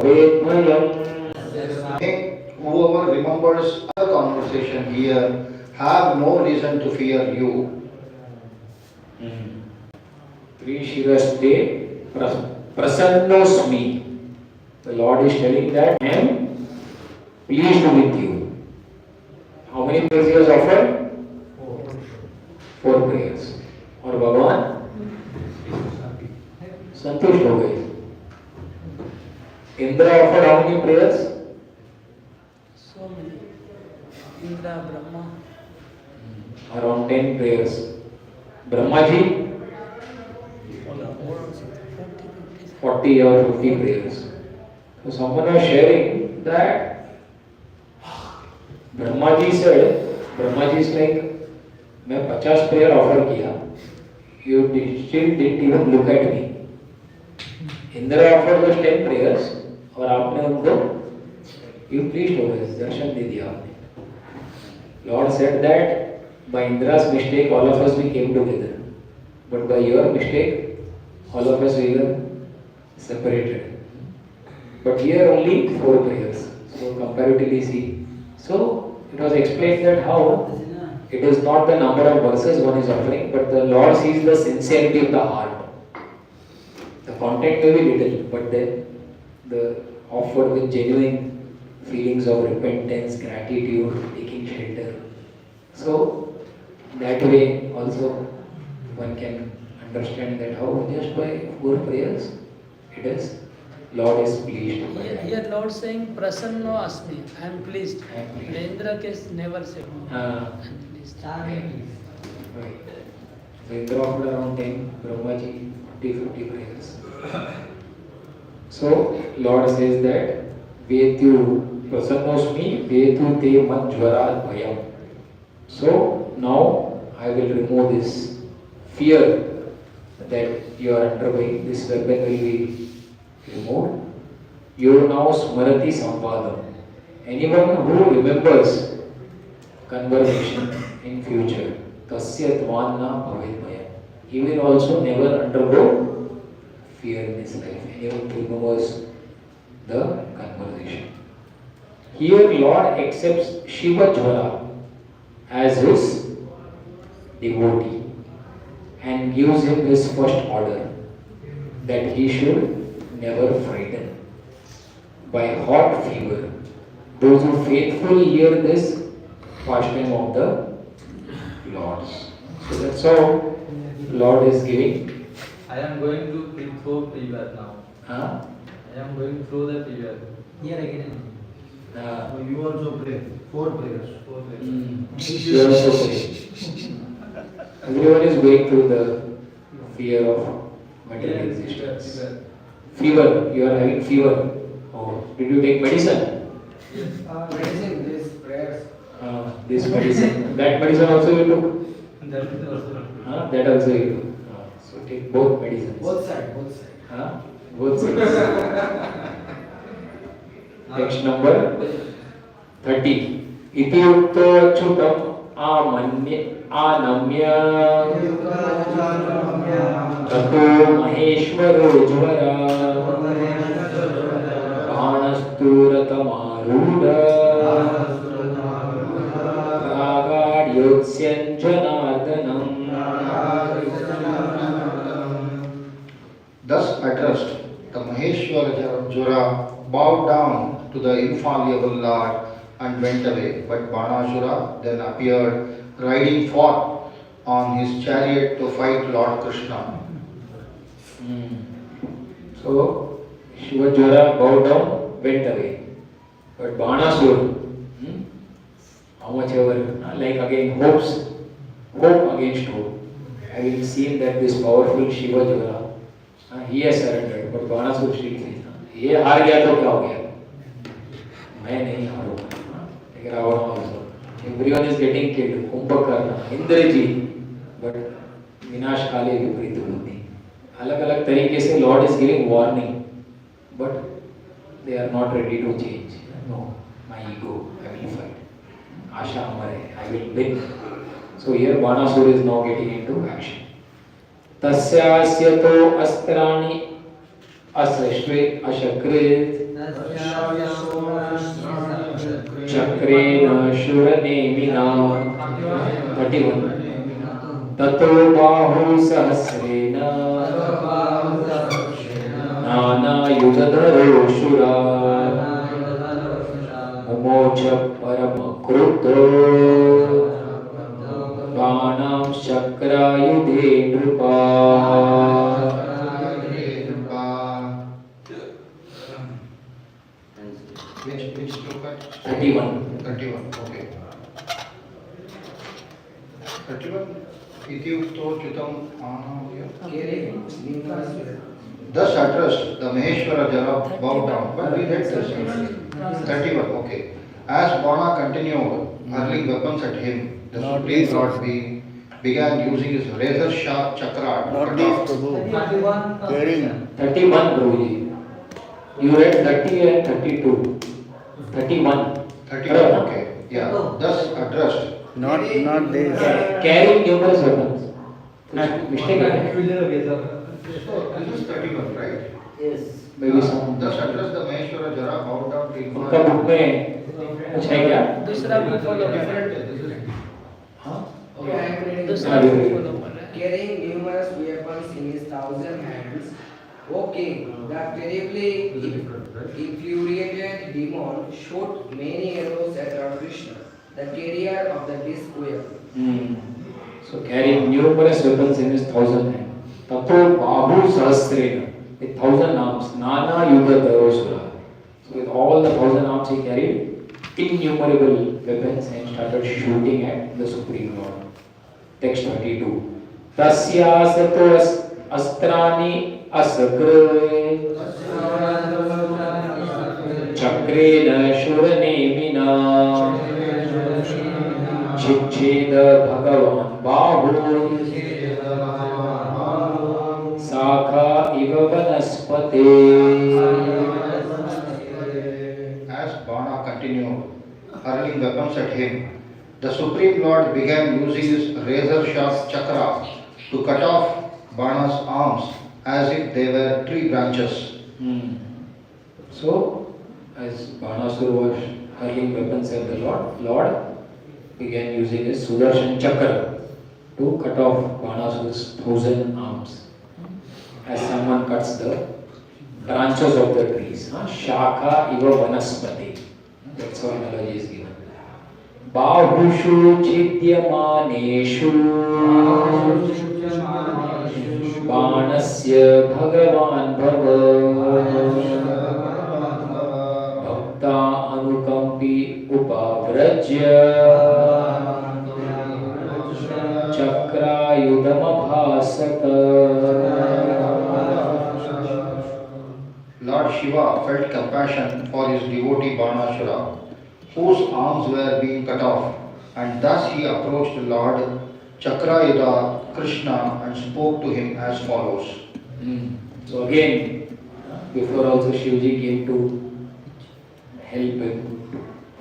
bhavet bhayam. Whoever remembers our conversation here have no reason to fear you. Trishiraste prasannosmi. The Lord is telling that I am pleased with you. How many prayers he has offered? Four prayers. और भगवान संतुष्ट हो गए. Indra offered how many prayers? So many. Indra, Brahma. Around 10 prayers. Brahma ji 40 or 50 prayers. So someone was sharing that Brahma ji said, Brahma ji is like, मैं 50 prayer offer किया, you still didn't even look at me. Indra offer those 10 prayers और आपने उनको you pleased हो गए, दर्शन दे दिया आपने. Lord said that by Indra's mistake all of us we came together, but by your mistake all of us we were separated. But here only 4 prayers. So comparatively see. So it was explained that how it is not the number of verses one is offering, but the Lord sees the sincerity of the heart. The content may be little, but then the offered with genuine feelings of repentance, gratitude, taking shelter. So that way also one can understand that how just by 4 prayers it is Lord is pleased by that. Here Lord saying prasanno asmi, I am pleased. The Indra case never said no. I am pleased. Right. So Indra offered around 10, Brahmaji 50 prayers. So Lord says that Vetu prasannosmi vetu te manjvarat bhayam. So now I will remove this fear that you are undergoing. This weapon will be removed. You now smarati samvadam. Anyone who remembers conversation in future, tasya dvanna bhavet. He will also never undergo fear in his life. Anyone who remembers the conversation. Here Lord accepts Shiva Jwara as his devotee and gives him his first order that he should never frighten by hot fever those who faithfully hear this pastime of the Lord's. So that's how Lord is giving. I am going to throw fever now. Huh? I am going through the fever. Here again. So you also pray 4 prayers. 4 prayers. You also pray. Everyone is going through the fear of material existence. Fever, you are having fever. Oh, did you take medicine? Medicine, these prayers. This medicine. That medicine also you took? That is also. That also you took. So take both medicines. Both sides. Both sides. Text number 30. Iti ukto chutam anamya tato maheshwaro jvara Pranasturatamāruda Rāgādyotsyam janārdanam. Thus addressed, the Maheshwara Jura bowed down to the infallible Lord and went away. But Banasura then appeared, riding forth on his chariot to fight Lord Krishna. So Shiva Jura bowed down, went away. But Banasura, how much ever, like again hope against hope. Having seen that this powerful Shiva Jura, he has surrendered, but Banasura still says, ये हार गया तो क्या हो गया? मैं नहीं हारूंगा. Take Ravana also. Everyone is getting killed. Kumbhakarna, Indraji, but Vinash Kale Viparita Buddhi. अलग-अलग तरीके से Lord is giving warning, but they are not ready to change. No, my ego, I will fight. Asha Amare, I will win. So here Banasura is now getting into action. तस्यास्य तो अस्त्राणि असश्वे अशकृत चक्रेण शूरनेमिना 31 ततो बाहु सहस्रेण नानायुधधरो शूरा मुमोच परमकृतो बाणां चक्रायुधे नृपा Which sloka? 31 31, okay. 31. Ityukto chutam anavya. Carrying numerous weapons. Thus addressed, the Maheshwara Jara bowed down. But we read this. 31, okay. As Bana continued hurling weapons at him, the Supreme Lord began using his razor sharp chakra to Not cut these, off. Prabhu. 31. Carrying. 31 Prabhuji. You read 30 and 32. 31. 31, okay. Yeah. Thus addressed. Not this. Carrying numerous weapons. Mistake है? So this is 31, right? Yes. Maybe some. Thus addressed, the Maheshwara Jara bowed down to उनका book में कुछ है क्या? दूसरा भी follow कर रहा है। हाँ? Okay, I am reading. दूसरा भी फॉलो कर रहा है। Carrying numerous weapons in his 1,000 hands, O king, the terribly infuriated demon shot many arrows at Lord Krishna, the carrier of the disc weapon. So carrying numerous weapons in his 1,000 hands. Tato bahu sahasrena, with 1,000 arms, nana yuddha dharosura. So with all the 1,000 arms he carried innumerable weapons and started shooting at the Supreme Lord. Text 32. Tasya sato astrani asakre chakrena shuranimina chicheda bhagavan bahu Sakha iva vanaspate. As Bana continued hurling weapons at him, the Supreme Lord began using his razor sharp chakra to cut off Bana's arms as if they were tree branches. So, as Banasur was hurling weapons at the Lord began using his Sudarshan Chakra to cut off Banasur's 1,000 arms. As someone cuts the branches of the trees. Shakha iva vanaspati. That's how analogy is given. Bahushu chidyamaneshu Banasya bhagavan bhava Bhakta anukampi upavrajya Chakra yudamabhasata. Lord Shiva felt compassion for his devotee Banashura, whose arms were being cut off, and thus he approached Lord Chakrayuda Krishna and spoke to him as follows. So again, before also Shivji came to help him,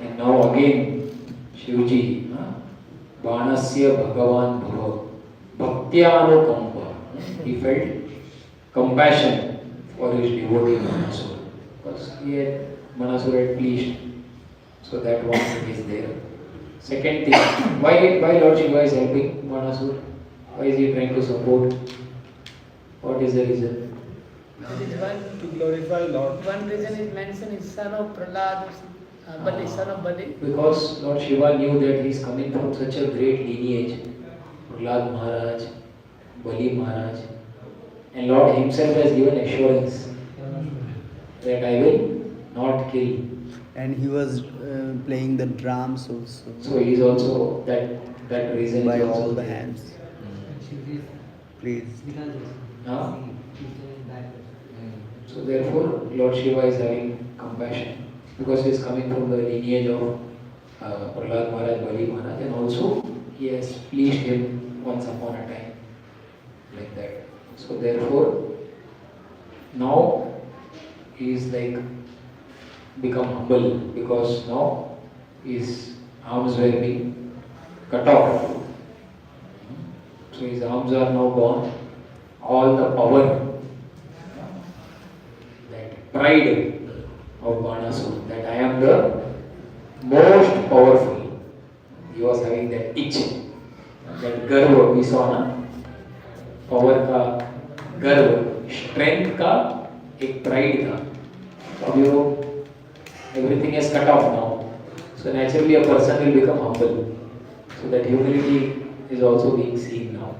and now again Shivji, Banasya Bhagavan Bhava, Bhaktyanukampa, he felt compassion for his devotee Manasur, because Manasur had pleased, so that one thing is there. Second thing, why Lord Shiva is helping Manasur? Why is he trying to support? What is the reason? There is one, To glorify Lord. one reason is mentioned is son of Prahlad, Bali, son of Bali. Because Lord Shiva knew that he is coming from such a great lineage, Prahlad Maharaj, Bali Maharaj, and Lord himself has given assurance that I will not kill. And he was playing the drums also So he is also that reason by is also all the there. hands. Please. Huh? So therefore, Lord Shiva is having compassion because he is coming from the lineage of Prahlad Maharaj, Bali Maharaj, and also he has pleased him once upon a time, like that. So therefore, now he is like become humble because now his arms were being cut off. So his arms are now gone. All the power pride of Banasura, that I am the most powerful. He was having that itch, that garva we saw na, power का गर्व, strength का एक pride था. अब everything is cut off now. So naturally a person will become humble. So that humility is also being seen now.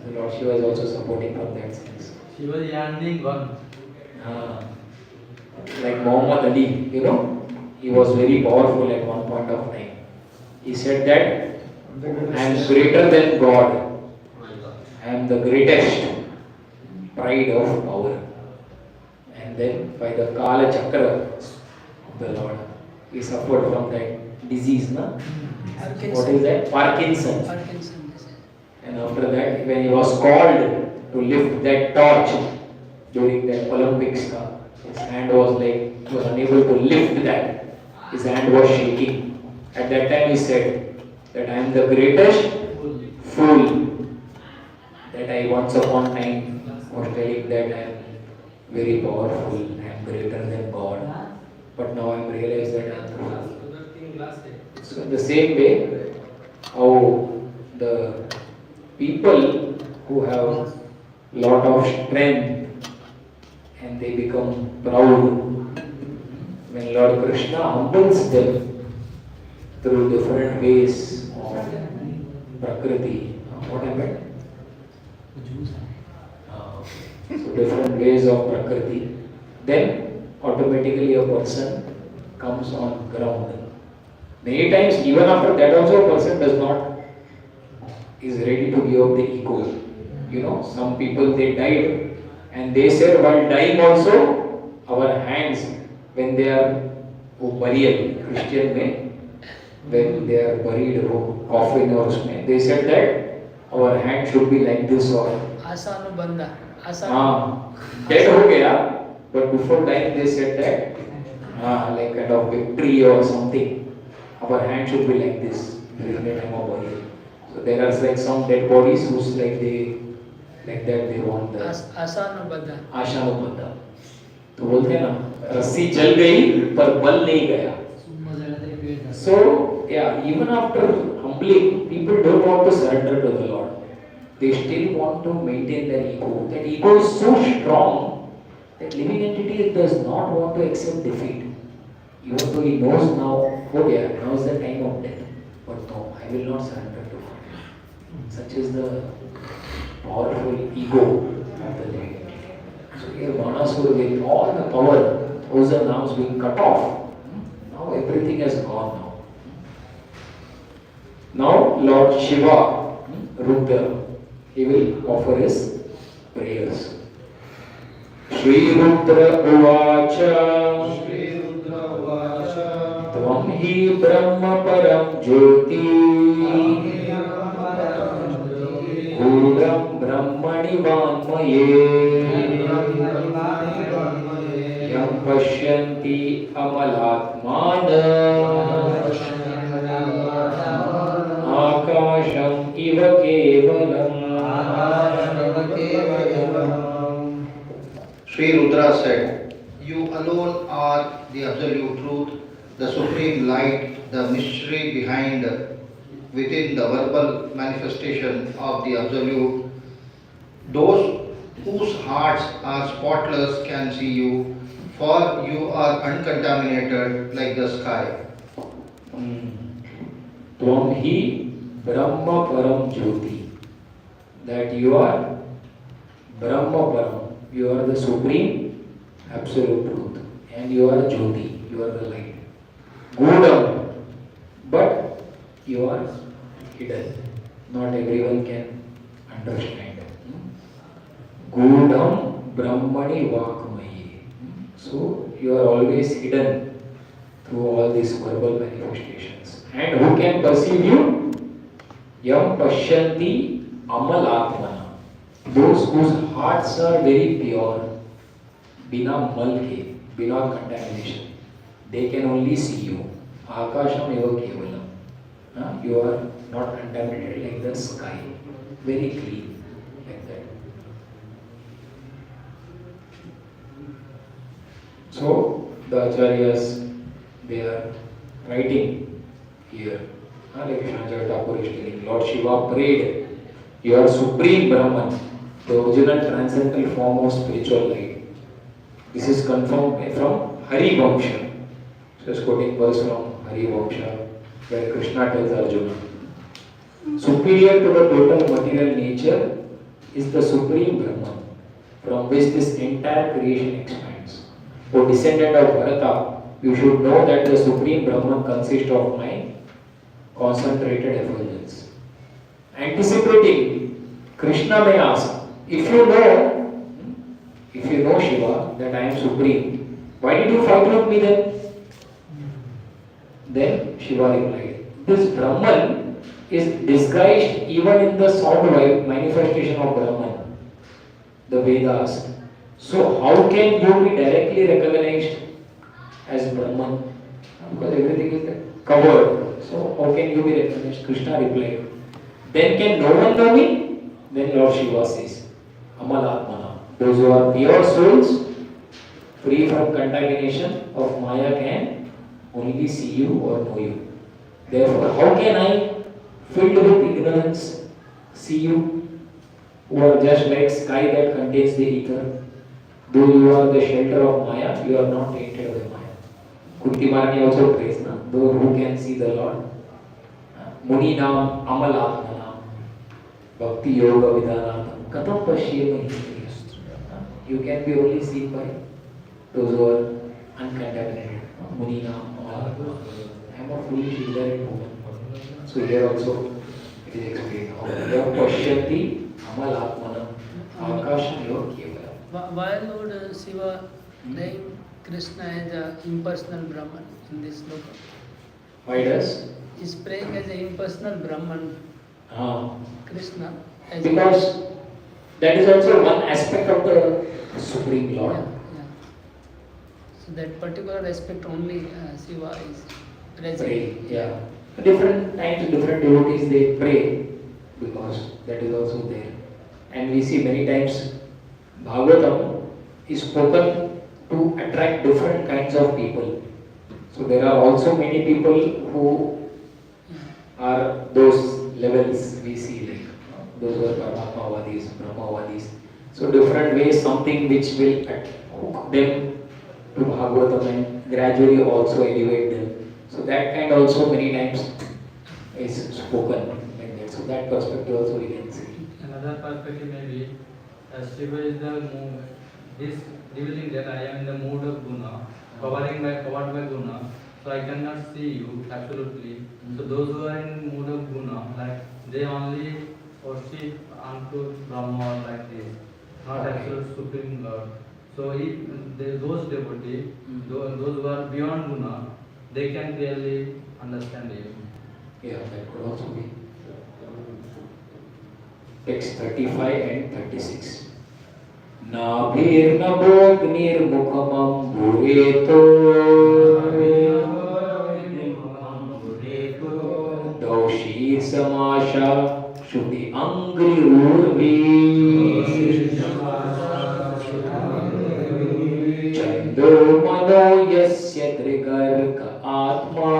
So Lord Shiva is also supporting from that sense. She was yearning one. Like Muhammad Ali, he was very powerful at one point of time. He said that I am greater than God. I am the greatest. Pride of power. And then by the Kala Chakra of the Lord, he suffered from that disease, na? What is that? Parkinson. Parkinson disease. And after that, when he was called to lift that torch during that Olympics, his hand was like, he was unable to lift that. His hand was shaking. At that time he said that I am the greatest fool. That I once upon a time was telling that I am very powerful, I am greater than God. But now I am realized that I am the fool. So in the same way, how the people who have lot of strength and they become proud, when Lord Krishna humbles them through different ways of Prakriti. What happened? So different ways of Prakriti, then automatically a person comes on ground. Many times, even after that also, a person is ready to give up the ego. Some people, they died and they said while dying also, our hands, when they are burial, Christian में, when they are buried, coffin or उसमें, they said that our hand should be like this or आसानुबंधा. dead हो गया, but before dying they said that like kind of victory or something. Our hand should be like this during the time of burial. So there are like some dead bodies who's like that they want the आसानुबंधा. आशानुबंधा. तो बोलते हैं ना, रस्सी जल गई पर बल नहीं गया. So yeah, even after humbling, people don't want to surrender to the Lord. They still want to maintain their ego. That ego is so strong that living entity does not want to accept defeat. Even though he knows now, now is the time of death. But no, I will not surrender to him. Such is the powerful ego of the living entity. So here Banasura, with all the power, those are now being cut off. Now everything has gone now. Now Lord Shiva, Rudra, he will offer his prayers. Shri Rudra Uvacha Tvam hi Brahma Param Jyoti Gudam Brahmani Vanmaye Yam Pashyanti Amalatmana Akasham Iva Kevalam. Sri Rudra said, "You alone are the absolute truth, the supreme light, the mystery behind, within the verbal manifestation of the absolute. Those whose hearts are spotless can see you, for you are uncontaminated like the sky." Tvam hi Brahma Param Jyoti. That you are Brahma Param. You are the supreme absolute truth. And you are Jyoti. You are the light. Gudam. But you are hidden. Not everyone can understand. Gudam Brahmani Vakmayi. So you are always hidden through all these verbal manifestations. And who can perceive you? Yam Pashyanti Amalatmana. Those whose hearts are very pure, bina mal ke, bina contamination, they can only see you. Akasham eva kevalam. You are not contaminated like the sky, very clean, like that. So the acharyas, they are writing here. Like Shanjaya Thakur is telling, Lord Shiva prayed, you are supreme Brahman, the original transcendental form of spiritual light. This is confirmed from Hari Vamsha. So is quoting verse from Hari Vamsha, where Krishna tells Arjuna, superior to the total material nature is the supreme Brahman, from which this entire creation expands. O descendant of Bharata, you should know that the supreme Brahman consists of my concentrated effulgence. Anticipating, Krishna may ask, if you know Shiva, that I am supreme, why did you fight with me then? Then Shiva replied, this Brahman is disguised even in the sound manifestation of Brahman, the Vedas. So how can you be directly recognized as Brahman? Because everything is covered. So how can you be recognized? Krishna replied, then can no one know me? Then Lord Shiva says, Amalatmana, those who are pure souls, free from contamination of Maya can only see you or know you. Therefore, how can I, filled with ignorance, see you who are just like sky that contains the ether? Though you are the shelter of Maya, you are not tainted by Maya. Kunti Maharani also prays, na? Though who can see the Lord? Muni Nam Amalatmanam Bhakti Yoga Vidanatam Katham Pashyema Hindriyastru. You can be only seen by those who are uncontaminated. Muni Nam Amalatmanam. I am a foolish ignorant woman. So here also it is explained. Pashyati Amalatmanam Akasham Yoga Kevalam. Why Lord Shiva named Krishna as an impersonal Brahman in this sloka? Why does? He's praying as an impersonal Brahman, Krishna. As Because that is also one aspect of the Supreme Lord. Yeah. So that particular aspect only Shiva is present. Pray, yeah. Different times, different devotees they pray because that is also there. And we see many times Bhagavatam is spoken to attract different kinds of people. So there are also many people who are those levels we see, like those who are Paramatmavadis, Brahmavadis. So different ways, something which will hook them to Bhagavatam and gradually also elevate them. So that kind also many times is spoken like that. So that perspective also we can see. Another perspective may be Shiva is the mood, is revealing that I am in the mood of guna, covered by guna, so I cannot see you absolutely. So those who are in mood of guna, like they only worship unto Brahma like this, not absolute supreme Lord. So if those devotees, those who are beyond guna, they can clearly understand you. Yeah, that could also be. Text 35 and 36. Nabhirnabhognirmukhamam bhureto Daushi samasha shuti angri urvi Chando mano yasya trigarka atma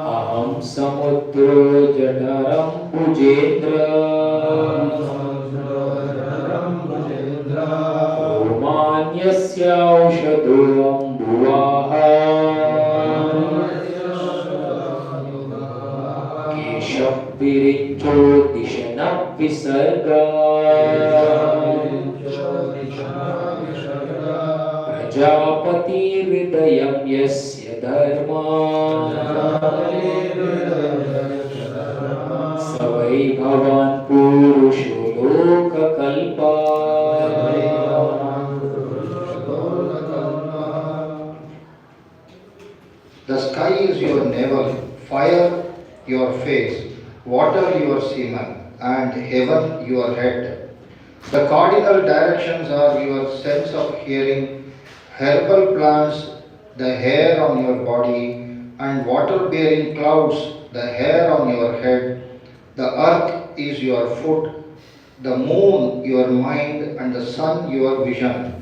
Aham samudro jadaram bhujendra Romanyasya aushadham bhuvaha Keshav virincho dishanam visarga Prajapati hridayam yasya dharma Savai bhavan purusho loka kalpa The sky is your navel, fire your face, water your semen, and heaven your head. The cardinal directions are your sense of hearing, herbal plants, the hair on your body, and water-bearing clouds, the hair on your head. The earth is your foot, the moon your mind, and the sun your vision.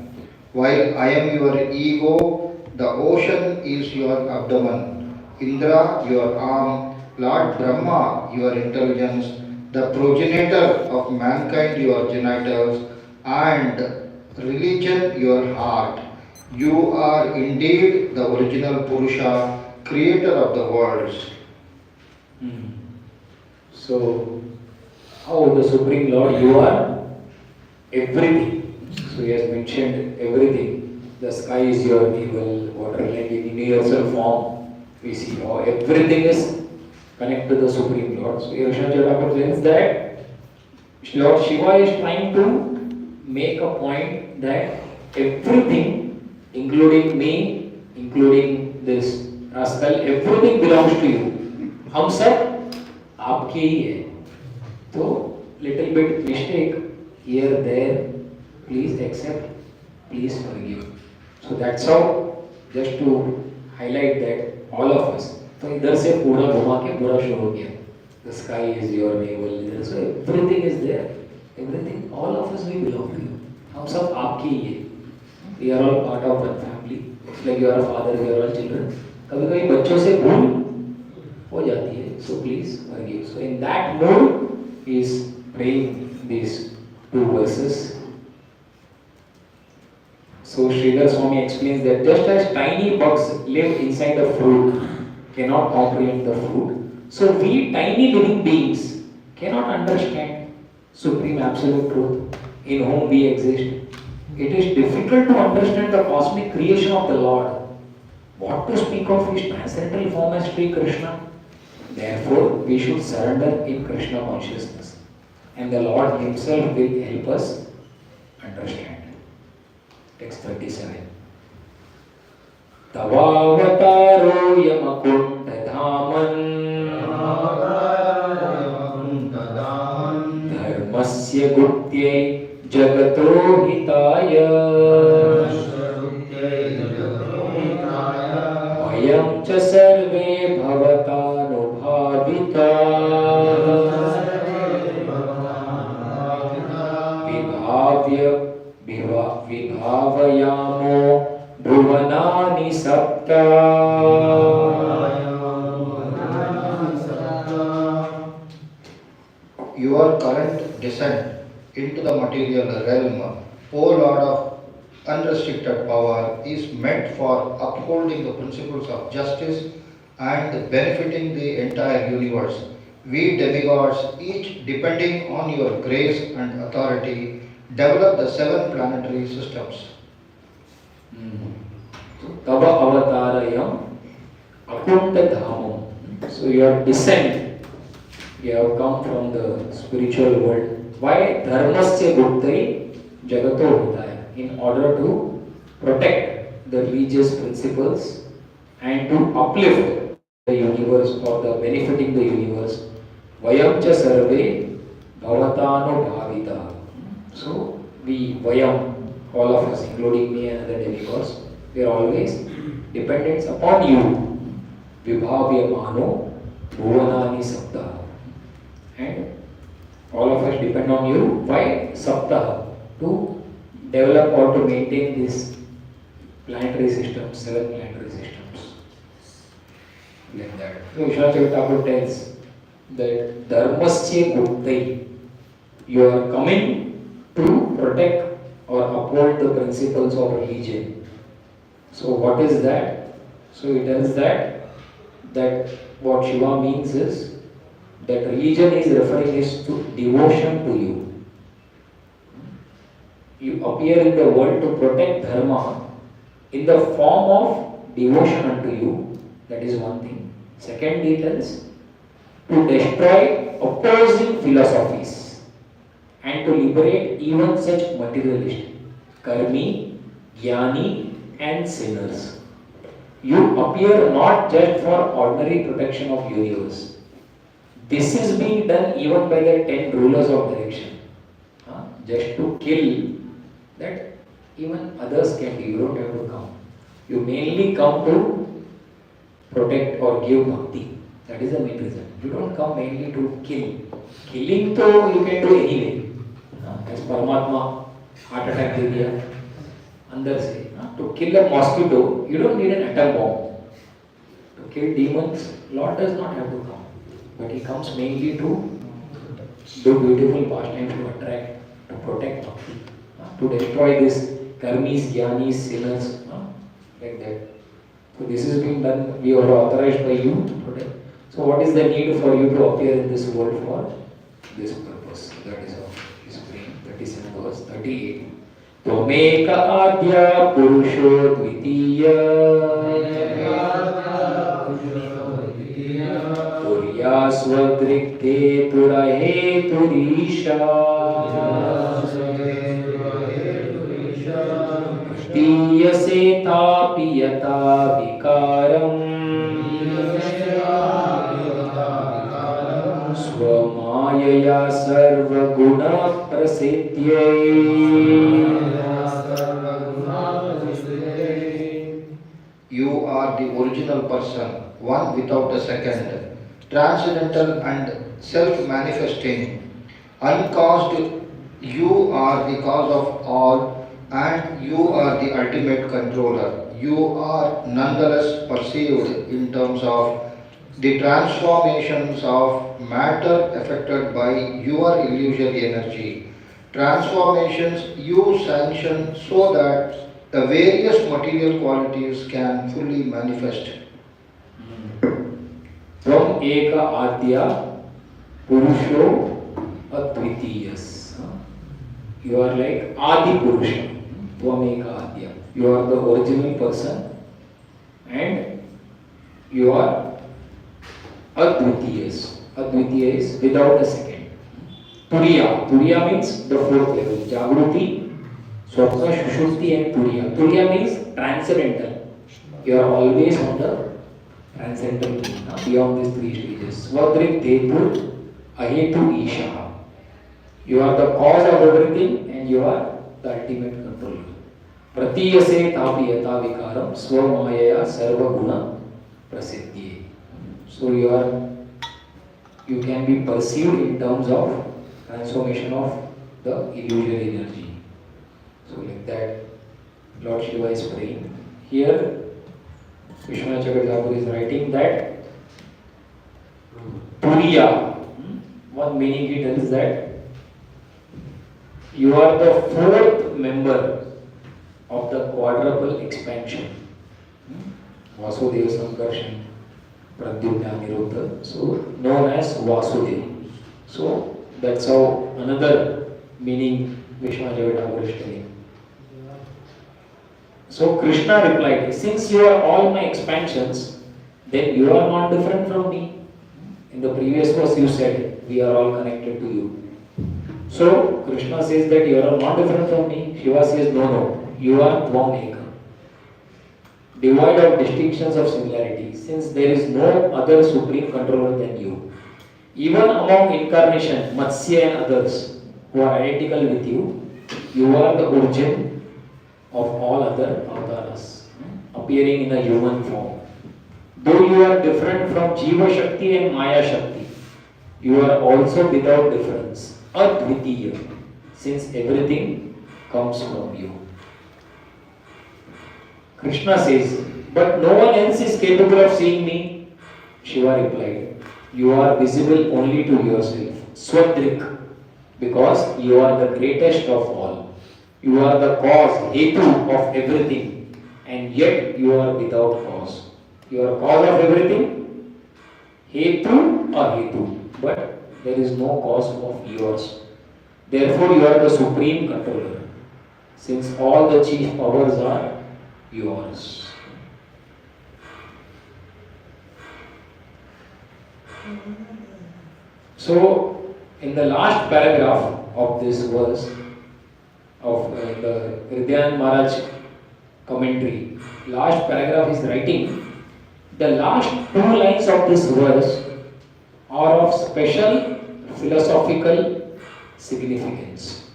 While I am your ego, the ocean is your abdomen. Indra, your arm, Lord Brahma, your intelligence, the progenitor of mankind, your genitals, and religion, your heart. You are indeed the original Purusha, creator of the worlds. Hmm. So, how the Supreme Lord, you are everything. So he has mentioned everything. The sky is your navel, water, land in universal form. We see how everything is connected to the Supreme Lord. So here Krishna Chaitanya says that Lord Shiva is trying to make a point that everything, including me, including this rascal, everything belongs to you. हम सब आपके ही है. तो little bit mistake here there, please accept, please forgive. So that's how, just to highlight that all of us. तो इधर से पूरा घुमा के पूरा शुरू हो गया. The sky is your navel. So everything is there. Everything, all of us we belong to you. हम सब आपके ही है. We are all part of one family. It's like you are a father, we are all children. कभी कभी बच्चों से भूल हो जाती है. So please forgive. So in that mood, he is praying these two verses. So Sridhar Swami explains that just as tiny bugs live inside a fruit, cannot comprehend the fruit, so we tiny living beings cannot understand Supreme Absolute Truth in whom we exist. It is difficult to understand the cosmic creation of the Lord. What to speak of his transcendental form as Sri Krishna? Therefore, we should surrender in Krishna consciousness, and the Lord himself will help us understand. Text 37. Tavavataro yamakunda dhaman dharmasya guptye jagato hitaya vayam cha sarve bhavatانubhavita vibhavya vibhavayamo bhuvanani sapta. Your current descent into the material realm, O Lord of unrestricted power, is meant for upholding the principles of justice and benefiting the entire universe. We demigods, each depending on your grace and authority, develop the 7 planetary systems. Tava avatarayam akunta dhamam. So your descent, you have come from the spiritual world. Why? Dharmasya guptai jagato hitaya. In order to protect the religious principles and to uplift the universe or the benefiting the universe. Vayam cha sarve bhavatánubhavita. So we vayam, all of us, including me and other demigods, we are always dependent upon you. Vibhavyamano bhuvanani sapta. And all of us depend on you. Why? Sapta. To develop or to maintain this planetary system, 7 planetary systems. Like that. So Vishnu Chaitanya tells that Dharmasya Guptai, you are coming to protect or uphold the principles of religion. So what is that? So it tells that what Shiva means is that religion is referring is to devotion to you. You appear in the world to protect dharma in the form of devotion unto you. That is one thing. Second details, to destroy opposing philosophies and to liberate even such materialists, karmi, jnani and sinners. You appear not just for ordinary protection of universe. This is being done even by the 10 rulers of direction. Just to kill, that even others can do, you don't have to come. You mainly come to protect or give bhakti. That is the main reason. You don't come mainly to kill. Killing though you can do anyway. As Paramatma heart attack दे दिया अंदर से. To kill a mosquito, you don't need an atom bomb. To kill demons, Lord does not have to come, but He comes mainly to do beautiful pastimes, to attract, to protect, to destroy this karmis, jnanis, sinners, like that. So this is being done. We are authorized by you today. So what is the need for you to appear in this world for this purpose? That is how He is praying. 37 verse 38. त्वमेक आद्य पुरुषो द्वितीय तुर्या स्वदृक्ते तुरहेतुरीशा दीयसे तापि यथा विकारम् स्वमायया सर्वगुण प्रसिद्ध्यै. You are the original person, one without a second, transcendental and self-manifesting, uncaused. You are the cause of all, and you are the ultimate controller. You are nonetheless perceived in terms of the transformations of matter affected by your illusory energy. Transformations you sanction so that the various material qualities can fully manifest. From Eka Adya Purusho Advitiyas. You are like Adi Purusha. From Eka Adya. You are the original person and you are Advitiyas. Advitiya is without a second. Turiya. Turiya means the fourth level. Jagruti, Swapna, Shushupti and Turiya. Turiya means transcendental. You are always on the transcendental plane, beyond these three stages. Svadrik, Detur, Ahetu, Isha. You are the cause of everything and you are the ultimate controller. Pratiyase tapi yata vikaram swamayaya sarva guna prasiddhi. So you can be perceived in terms of transformation of the illusory energy. So like that, Lord Shiva is praying. Here, Vishwanath Chakravarti is writing that Turiya, one meaning he tells that you are the fourth member of the quadruple expansion. Vasudeva Sankarshan, Pradyumna Niruddha, so known as Vasudeva. So that's how another meaning Vishwanath Chakravarti is telling. So Krishna replied, since you are all my expansions, then you are not different from me. In the previous verse you said, we are all connected to you. So Krishna says that you are not different from me. Shiva says, no, you are Tvam Eka. Devoid of distinctions of similarity, since there is no other supreme controller than you. Even among incarnation, Matsya and others who are identical with you, you are the origin of all other avataras, appearing in a human form. Though you are different from Jiva Shakti and Maya Shakti, you are also without difference, Advitiya, since everything comes from you. Krishna says, but no one else is capable of seeing me. Shiva replied, you are visible only to yourself, Swadrik, because you are the greatest of all. You are the cause, hetu of everything, and yet you are without cause. You are cause of everything, hetu or hetu, but there is no cause of yours. Therefore, you are the supreme controller, since all the chief powers are yours. So, in the last paragraph of this verse, of the Hridayanath Maharaj commentary, last paragraph is writing, the last two lines of this verse are of special philosophical significance.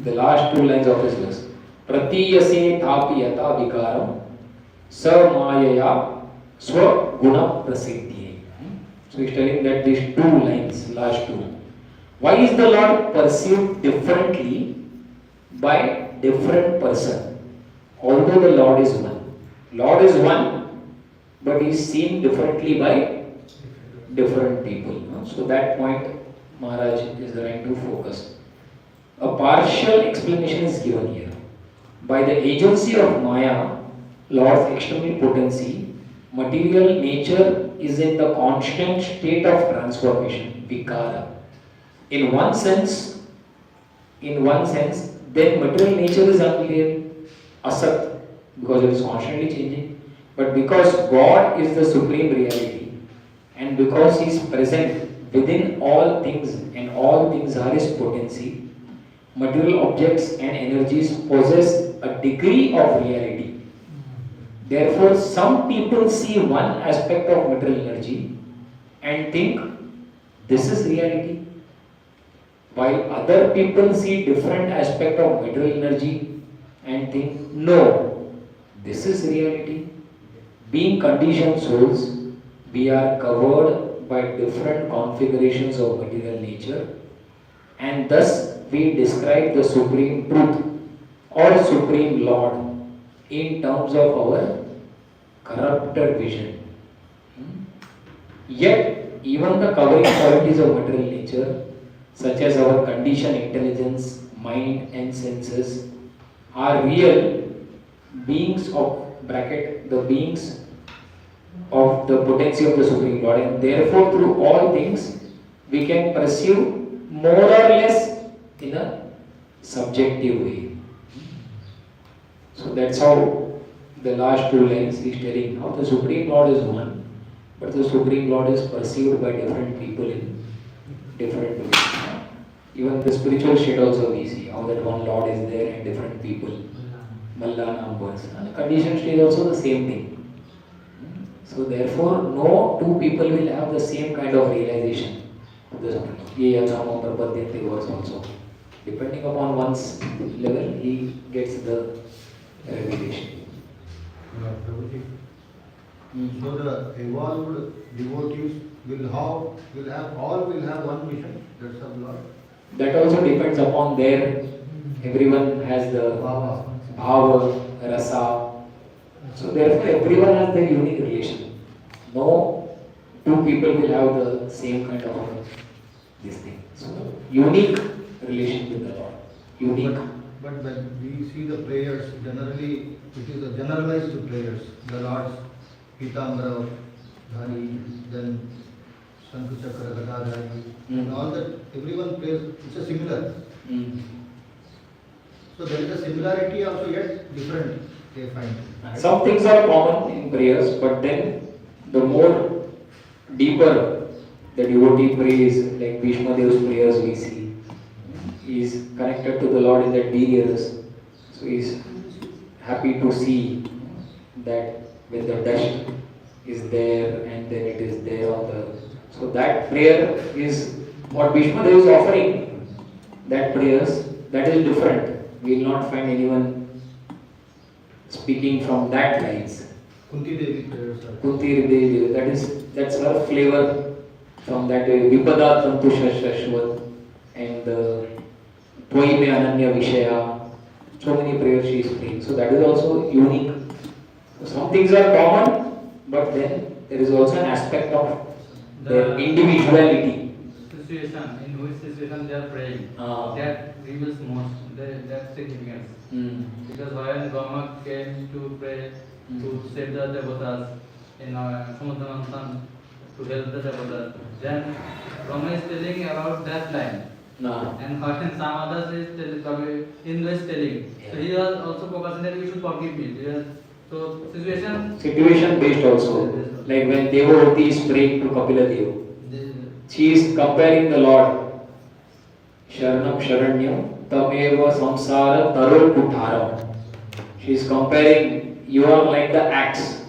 The last two lines of this verse. Pratiyase thapi yata vikaram samayaya swaguna prasiddhi. So he is telling that these two lines, last two. Why is the Lord perceived differently by different person. Although the Lord is one. Lord is one, but is seen differently by different people. No? So that point Maharaj is trying to focus. A partial explanation is given here. By the agency of Maya, Lord's external potency, material nature is in the constant state of transformation, vikara. In one sense, then material nature is unreal, asat, because it is constantly changing. But because God is the supreme reality, and because He is present within all things, and all things are His potency, material objects and energies possess a degree of reality. Therefore, some people see one aspect of material energy and think this is reality, while other people see different aspect of material energy and think no, this is reality. Being conditioned souls, we are covered by different configurations of material nature, and thus we describe the Supreme Truth or Supreme Lord in terms of our corrupted vision. Yet, even the covering qualities of material nature, such as our conditioned intelligence, mind, and senses, are real beings of the beings of the potency of the Supreme Lord, and therefore, through all things, we can perceive more or less in a subjective way. So that's how the last two lines is telling how the Supreme Lord is one, but the Supreme Lord is perceived by different people in different ways. Even the spiritual state also we see how that one Lord is there and different people, Malla numbers, and the conditioned state also the same thing. So therefore, no two people will have the same kind of realization of the Supreme. Ye yatama prapadyante words also. Depending upon one's level, he gets the revelation. So the evolved devotees all will have one mission. That's the Lord. That also depends upon their. Everyone has the bhava, rasa. So therefore, everyone has their unique relation. No two people will have the same kind of this thing. So unique relation with the Lord. Unique. But when we see the prayers, generally it is a generalized prayers. The Lord's Pitambara Dhari, then Shankha Chakra Gadadhari, and all that, everyone prays, it's a similar. So there is a similarity also, yet different they find. Some things are common in prayers, but then the more deeper the devotee prays, like Bhishma Dev's prayers we see, he is connected to the Lord in that years. So he is happy to see that when the dust is there and then it is there on the. So that prayer is what Bhishma Dev is offering. That prayers, that is different. We will not find anyone speaking from that lines. Kunti Devi prayers. Kunti Devi, that's her flavor from that way. Vipada Tantu Shashwat and Tvai Me Ananya Vishaya. So many prayers she is praying. So that is also unique. So some things are common, but then there is also an aspect of their individuality. Situation, in which situation they are praying, that reveals most that significance. Because when Brahma came to pray to save the devatas in Samudramanthan, to help the devatas, then Brahma is telling about that line. And when some others is telling. So he was also focusing that you should forgive me. So situation Based also. Like when Devavati is praying to Kapila Deva. She is comparing the Lord. Sharanam Sharanyam Tameva Samsara Taro Kutaram. She is comparing, you are like the axe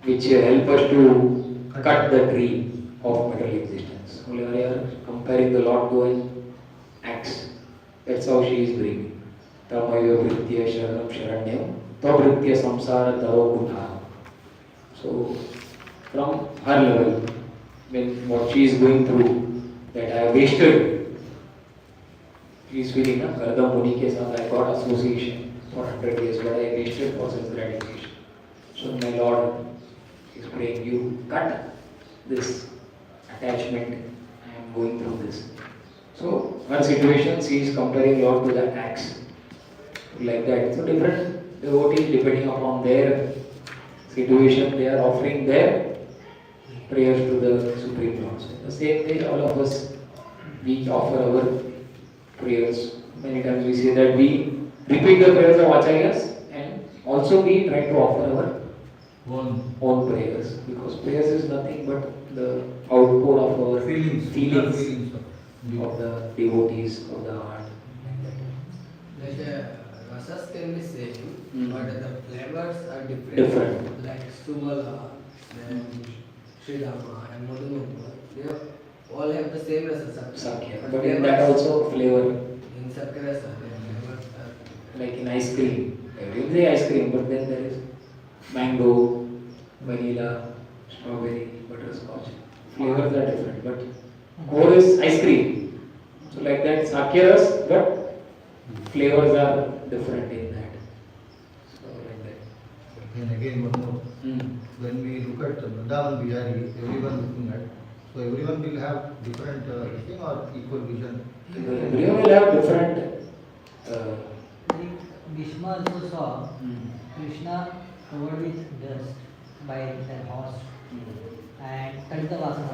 which help us to cut the tree of material existence. We are comparing the Lord to an axe. That's how she is bringing. Tamaya Vritya Sharanam Sharanyam Tavritya Samsara Taro Kutaram. So from her level, when what she is going through, that I have wasted Usually, na, Gardam Muni ke saath I got association for 100 years, but I wasted for sense gratification. So my Lord is praying, you cut this attachment. I am going through this. So one situation, she is comparing Lord to the axe, like that. So different devotees, depending upon their situation, they are offering their prayers to the Supreme Lord. So the same way, all of us, we offer our prayers. Many times we say that we repeat the prayers of Acharyas and also we try to offer our own prayers, because prayers is nothing but the outpour of our feelings of the devotees of the heart. Like rasas can be same, but the flavors are different. Different. Like Suvala, then Sridhama and Madhumukha, they all have the same rasa Sakya. But in that also flavor, in Sakya rasa, their flavors are like in ice cream. Everything is ice cream, but then there is mango, vanilla, strawberry, butterscotch. Flavors are different, but core is ice cream. So like that, Sakyaras, but flavors are different in that. So like that. And again, one more. When we look at Vrindavan Bihari, everyone looking at, so everyone will have different thing or equal vision. Everyone will have different. Like Bhishma also saw Krishna covered with dust by their horse and Kalita Vasana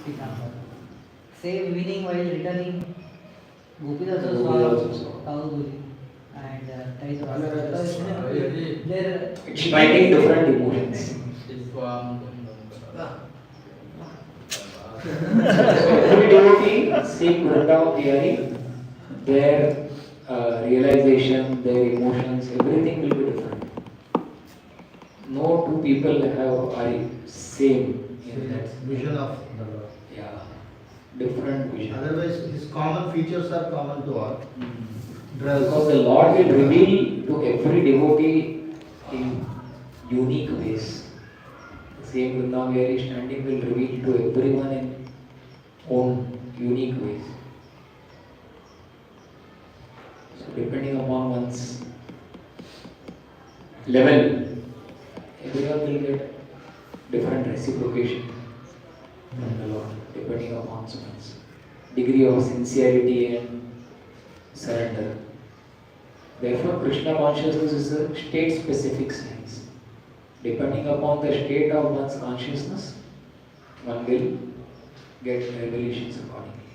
Pitambara. Same meaning while returning, Gopi also saw Kauduri and Kalita Vasana. Their It's striking different emotions. So every devotee seeing Vrindavan Bihari, their realization, their emotions, everything will be different. No two people are same in that. Vision of the Lord. Yeah, different vision. Otherwise, his common features are common to all. Dress. Because the Lord will reveal to every devotee in unique ways. The same Vrindavan Bihari standing will reveal to everyone in own unique ways. So depending upon one's level, everyone will get different reciprocation from the Lord, depending upon one's degree of sincerity and surrender. Therefore, Krishna consciousness is a state-specific science. Depending upon the state of one's consciousness, one will get revelations accordingly.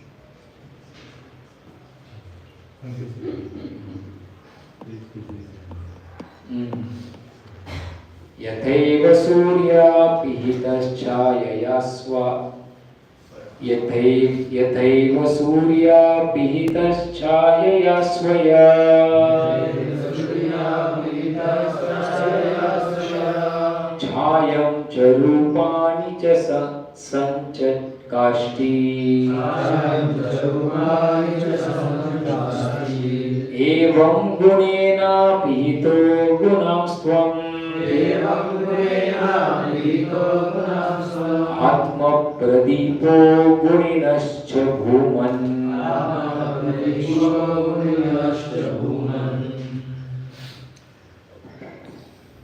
Thank you. यथैव सूर्यापिहितश्छायया यथैव सूर्यापिहितश्छायया स्वया छायं च रूपाणि च सञ्चत्काष्ठी एवं गुणेनापिहितो गुणांस्त्वम् आत्मप्रदीपो गुणिनश्च भूमन्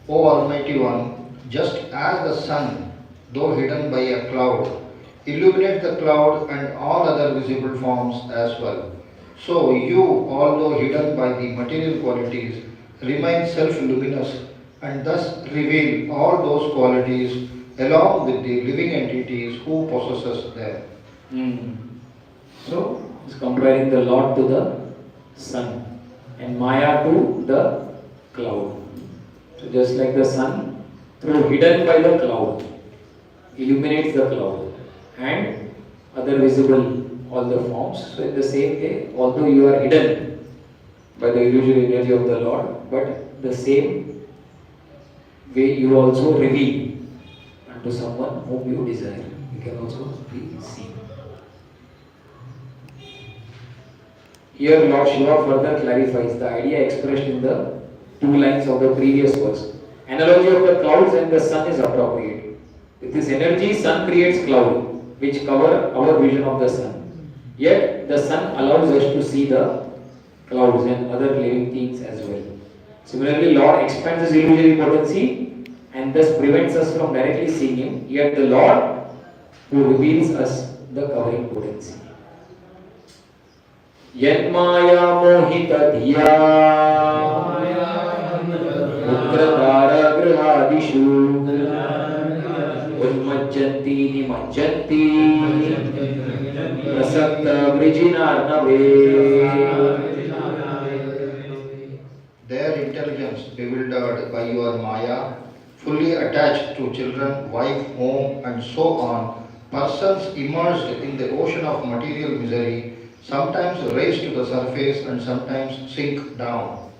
O Almighty One, just as the sun, though hidden by a cloud, illuminates the cloud and all other visible forms as well, so you, although hidden by the material qualities, remain self-luminous and thus reveal all those qualities along with the living entities who possesses them. So, it's comparing the Lord to the sun and Maya to the cloud. So just like the sun, though hidden by the cloud, illuminates the cloud and other visible, all the forms. So in the same way, although you are hidden by the illusory energy of the Lord, but the same way you also reveal unto someone whom you desire. You can also be seen. Here Lord Shiva further clarifies the idea expressed in the 2 lines of the previous verse. Analogy of the clouds and the sun is appropriate. With this energy, sun creates cloud, which cover our vision of the sun. Yet the sun allows us to see the clouds and other living things as well. Similarly, Lord expands his illusory potency and thus prevents us from directly seeing him, yet the Lord who reveals us the covering potency. Yanmaya mohita dhiya putra grihadishu unmajjanti nimajjanti prasakta vrijinarnave. Their intelligence bewildered by your Maya, fully attached to children, wife, home, and so on, persons immersed in the ocean of material misery sometimes rise to the surface and sometimes sink down.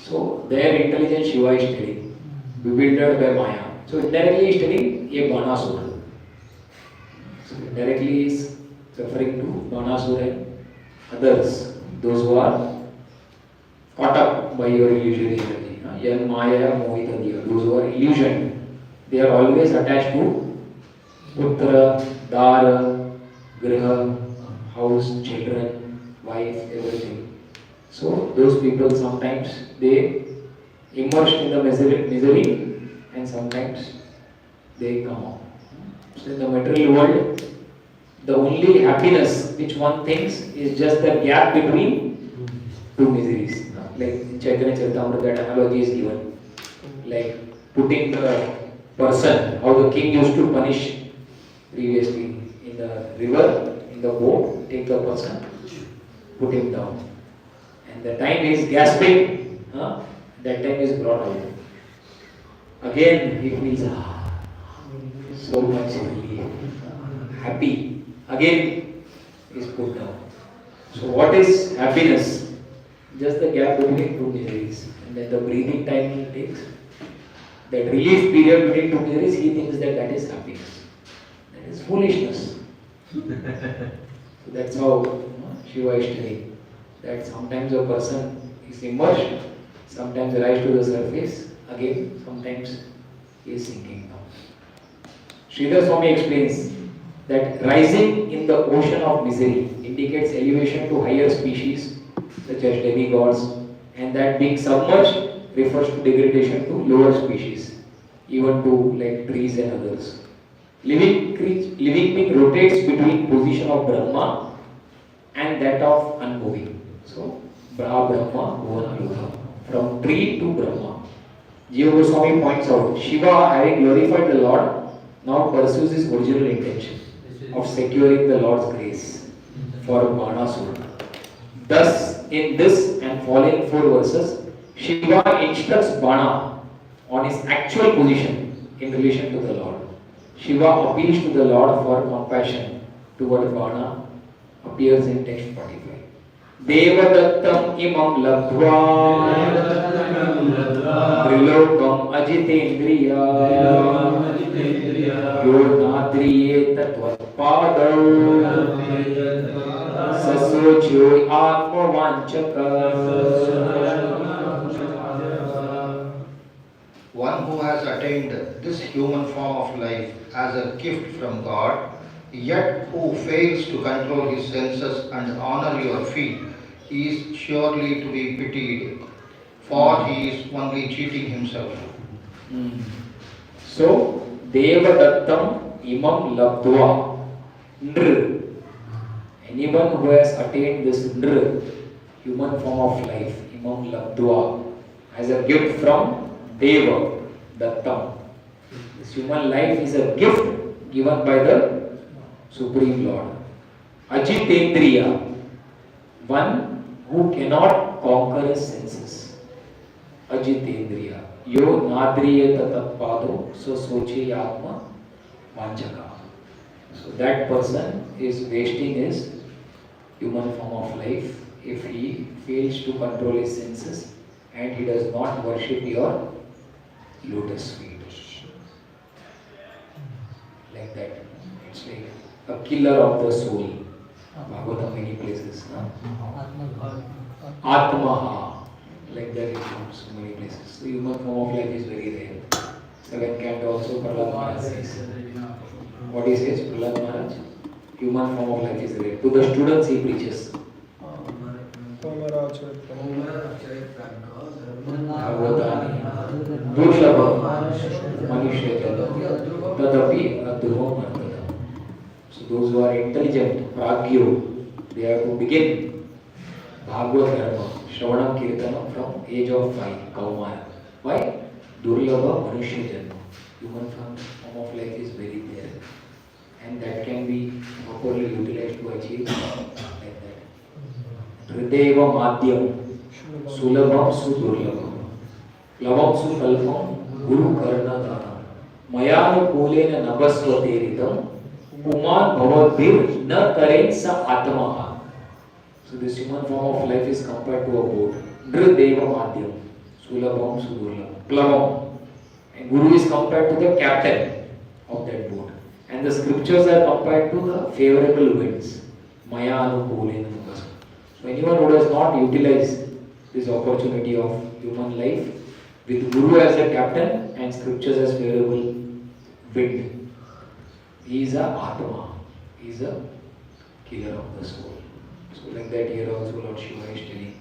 So their intelligence Shiva is telling, bewildered by Maya. So indirectly is telling a Banasura. So indirectly is referring to Banasura and others, those who are caught up by your illusory energy. Yan Maya Mohita Diya, those who are illusioned, they are always attached to Putra, Dara, Griha, house, children, wife, everything. So those people sometimes they immersed in the misery and sometimes they come out. So in the material world, the only happiness which one thinks is just the gap between two miseries. Like in Chaitanya Charitamrita, that analogy is given. Like putting the person, how the king used to punish previously in the river, in the boat, take the person, put him down. And the time he is gasping, that time is brought out. Again he feels so much relief, happy. Again is put down. So what is happiness? Just the gap between two miseries. And then the breathing time he takes, that relief period between two miseries, he thinks that that is happiness. That is foolishness. So that's how Shiva is telling that sometimes a person is immersed, sometimes rise to the surface, again sometimes he is sinking down. Sridhar Swami explains that rising in the ocean of misery indicates elevation to higher species such as demigods, and that being submerged refers to degradation to lower species, even to like trees and others. Living being rotates between position of Brahma and that of unmoving. So, Brahma, Bhuvan, from tree to Brahma. Jiva Goswami points out, Shiva, having glorified the Lord, now pursues his original intention of securing the Lord's grace for Banasura. Thus, in this and following 4 verses, Shiva instructs Bana on his actual position in relation to the Lord. Shiva appeals to the Lord for compassion toward Bana, appears in text 45. Devadattam imam labdhva trilokam ajitendriya yornadriye tatvatpadau sasochyo atmavanchaka. One who has attained this human form of life as a gift from God, yet who fails to control his senses and honor your feet, is surely to be pitied, for he is only cheating himself. So, Devadattam imam labdhva. Nr. Anyone who has attained this Nr, human form of life, imam labdhva, as a gift from Deva, Dattam. This human life is a gift given by the Supreme Lord. Ajitendriya, one who cannot conquer his senses. Ajitendriya. Yo nadriyata tatpado so soche yatma vanchaka. So that person is wasting his human form of life if he fails to control his senses and he does not worship your lotus feet. Like that. It's like a killer of the soul. Bhagavatam many places. Atmaha. Like that it comes so many places. The human form of life is very rare. Second canto also Prahlad Maharaj says. What he says, Prahlad Maharaj? Human form of life is rare. To the students he preaches. भागवतानि दुर्लभम मनुष्यजन्म तदपि अध्रुवम वर्तते. So those who are intelligent, pragyo, they have to begin Bhagavad Dharma, Shravanam Kirtanam from age of 5, Kaumara. Why? Durlabha Manushya Janma. Human form of life is very rare. And that can be properly utilized to achieve like that. Hrideva Madhyam, Sulabham Sudurlabham, Lavam Sukalpam, Guru Karna Dhanam, Mayanu Kulena Nabasvateritam, Uman Bhavadbir Na Taren Sa Atmaha. So this human form of life is compared to a boat. Hrideva Madhyam, Sulabham Sudurlabham, Plavam. And Guru is compared to the captain of that boat. And the scriptures are compared to the favorable winds. Maya Anukulena. So anyone who does not utilize this opportunity of human life with Guru as a captain and scriptures as favorable wind, he is a Atma. He is a killer of the soul. So like that here also Lord Shiva is telling.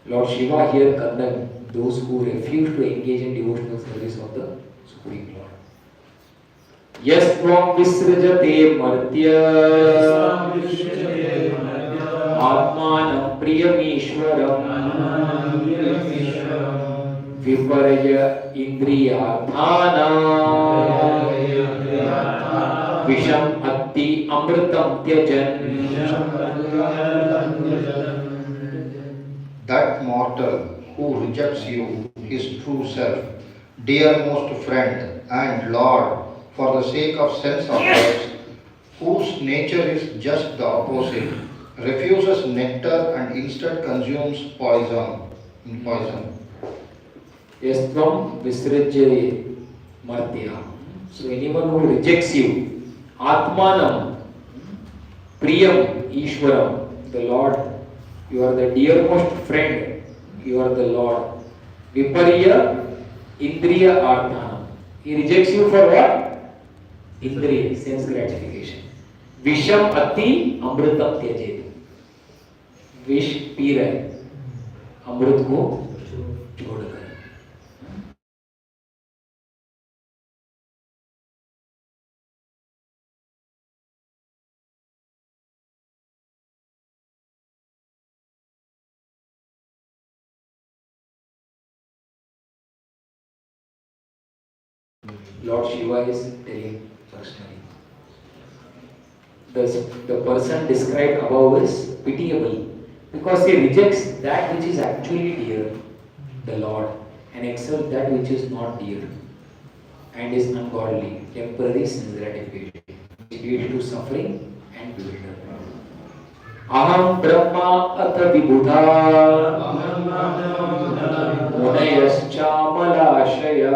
Lord Shiva here condemns those who refuse to engage in devotional service of the Supreme Lord. Yastvam visrajate martya atmanam priyamishwaram viparaya indriyarthana visham atti amritam tyajan. That mortal who rejects you, his true self, dearmost friend and Lord, for the sake of sense objects, whose nature is just the opposite, refuses nectar and instead consumes poison. Yastvam visrajate martya. So anyone who rejects you, Atmanam, Priyam, Ishwaram, the Lord, you are the dearmost friend, you are the Lord. Vipariya, Indriya, Arthanam. He rejects you for what? Indriya, sense gratification. Visham ati amritam tyajet. विष P रहे, अमृत को छोड़कर. Lord Shiva is telling personally. The person described above is pitiable because he rejects that which is actually dear, the Lord, and accepts that which is not dear and is ungodly, temporary sense gratification, which leads to suffering and bewilderment. Aham Brahma Atha Vibudha Munayascha Malashaya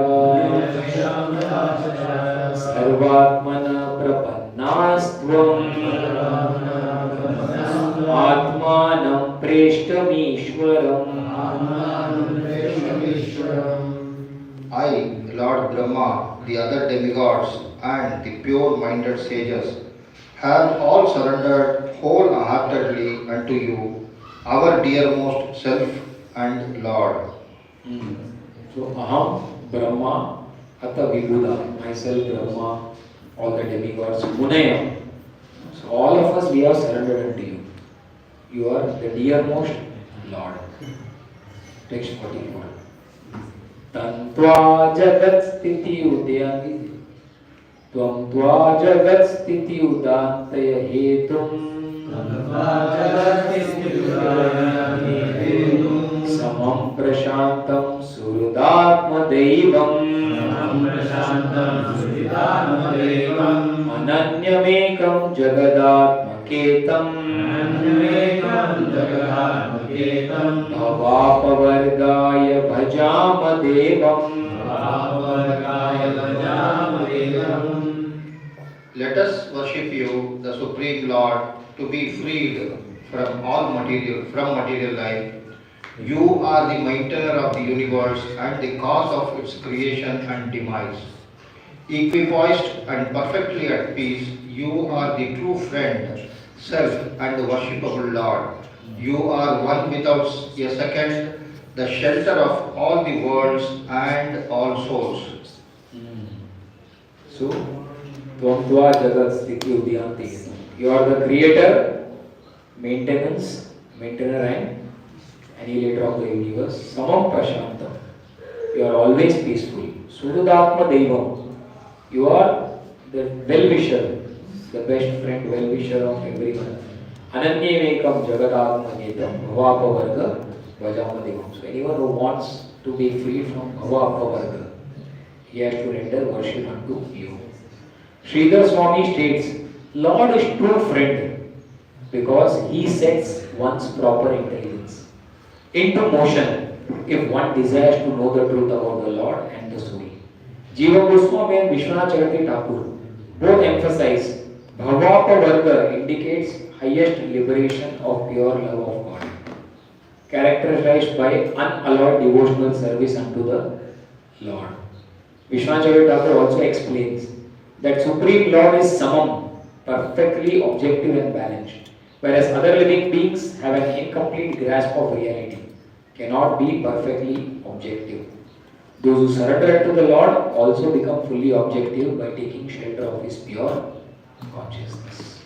Sarvatmana Prapannastvam Atmanam Preshtamishwaram. I, Lord Brahma, the other demigods, and the pure-minded sages have all surrendered wholeheartedly unto you, our dearmost self and Lord. So, Aham Brahma Atha Vibhuda, myself Brahma, all the demigods, Munaya. So, all of us we have surrendered unto you. You are the dearmost Lord. Text 44. Tantva jagat sthiti udayani Tvam tva jagat sthiti udantaya hetum Samam prashantam surudatma devam Ananyamekam jagadatma ketam Bhavapavargaya bhajama devam. Let us worship you, the Supreme Lord, to be freed from material life. You are the maintainer of the universe and the cause of its creation and demise. Equipoised and perfectly at peace, you are the true friend, self, and the worshipable Lord. You are one without a second, the shelter of all the worlds and all souls. So, Tvamtva Jagat Sthiti Udyanti. You are the creator, maintainer and annihilator of the universe. Samam Prashantam. You are always peaceful. Surudatma Devam. You are the well-wisher, the best friend, well-wisher of everyone. Ananyevekam Jagatagma Netam Bhavapa Varga Vajama Devam. So anyone who wants to be free from Bhavapa Varga, he has to render worship unto you. Sridhar Swami states, Lord is true friend because he sets one's proper intelligence into motion if one desires to know the truth about the Lord and the soul. Jiva Goswami and Vishwanath Chakravarti Thakur both emphasize Bhavapa Varga indicates highest liberation of pure love of God, characterized by unalloyed devotional service unto the Lord. Vishwanath Chakravarti Thakur also explains that Supreme Lord is Samam, perfectly objective and balanced, whereas other living beings have an incomplete grasp of reality, cannot be perfectly objective. Those who surrender to the Lord also become fully objective by taking shelter of His pure consciousness.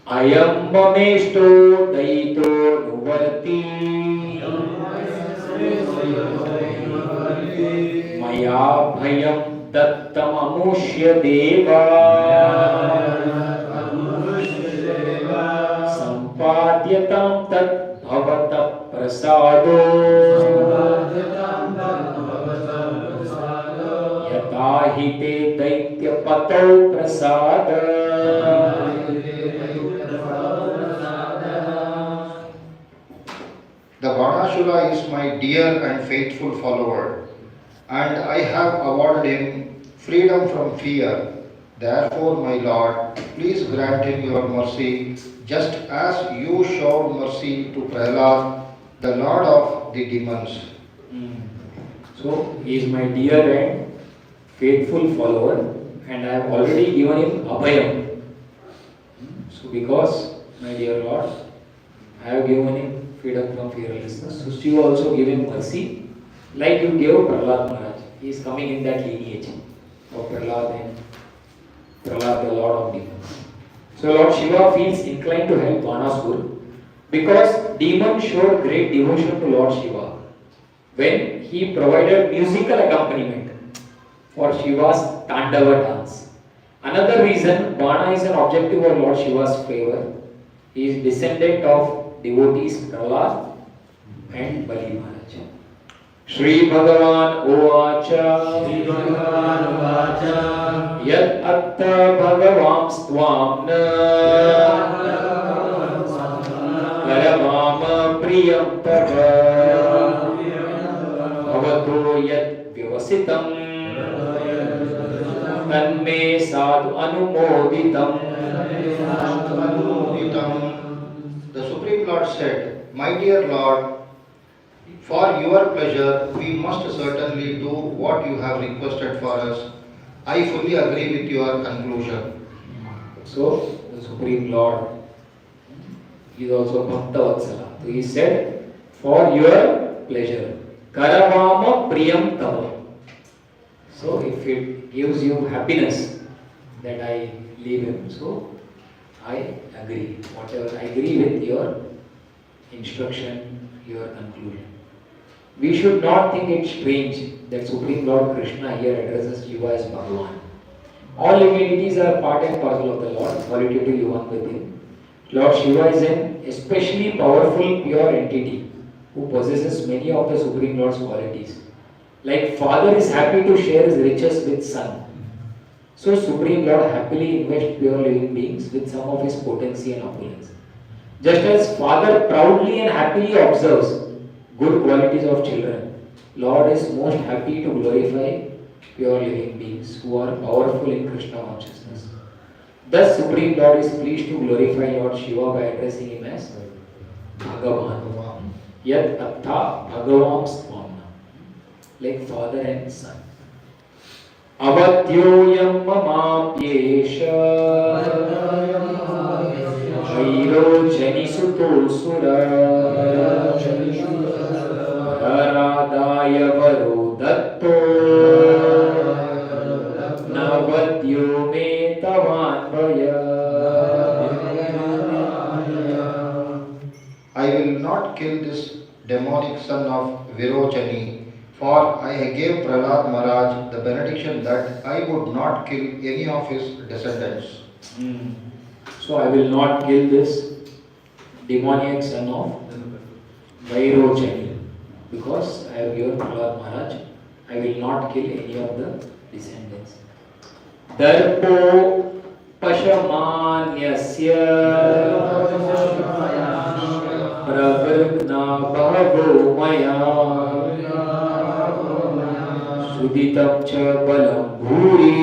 Ayam mamesto daito nuvarti maya bhayam dattam amushya deva sampadyatam tat bhavata prasado yatahite daitya pato prasada. The Varnashura is my dear and faithful follower, and I have awarded him freedom from fear. Therefore, my Lord, please grant him your mercy, just as you showed mercy to Prahlad, the Lord of the demons. So, he is my dear and faithful follower, and I have already given him Abhayam. So, because, my dear Lord, I have given him freedom from fearlessness, so you also give him mercy, like you gave Prahlad Maharaj. He is coming in that lineage of Prahlad and Prahlad, the Lord of demons. So, Lord Shiva feels inclined to help Vanasur because demons showed great devotion to Lord Shiva when he provided musical accompaniment for Shiva's Tandava dance. Another reason Bana is an objective of Lord Shiva's favor. He is descendant of devotees Prahlad and Bali Maharaj. Shri Bhagavan Ovacha Yat Atta Bhagavam Swamna Karavama Priyam Tava Bhavato Yat Vyavasitam Tanme Sadhu Anumoditam. The Supreme Lord said, My dear Lord, for your pleasure, we must certainly do what you have requested for us. I fully agree with your conclusion. So, the Supreme Lord is also Bhakta Vatsala. So, he said, for your pleasure, Karavama Priyam Tava. So, if it gives you happiness that I leave him, so I agree. Whatever, I agree with your instruction, your conclusion. We should not think it strange that Supreme Lord Krishna here addresses Shiva as Bhagavan. All living entities are part and parcel of the Lord, qualitatively one with him. Lord Shiva is an especially powerful, pure entity who possesses many of the Supreme Lord's qualities. Like Father is happy to share his riches with Son, so Supreme Lord happily invests pure living beings with some of his potency and opulence. Just as Father proudly and happily observes good qualities of children, Lord is most happy to glorify pure living beings who are powerful in Krishna consciousness. Thus, Supreme Lord is pleased to glorify Lord Shiva by addressing him as Bhagavan. Yat Attha Bhagavam Swamna, like father and son. Avadyoyam mamapyesha वैरोचनिसुतो सुरा हरादाय वरो दत्तो नवद्यो मे तवान्वय I will not kill this demonic son of Virochani, for I gave Prahlad Maharaj the benediction that I would not kill any of his descendants. So I will not kill this demoniac son of Vairochani because I have given Prahlad Maharaj. I will not kill any of the descendants. Darpo Pashamanyasya Pravridna Bhavo Maya Suditam Cha Balam Bhuri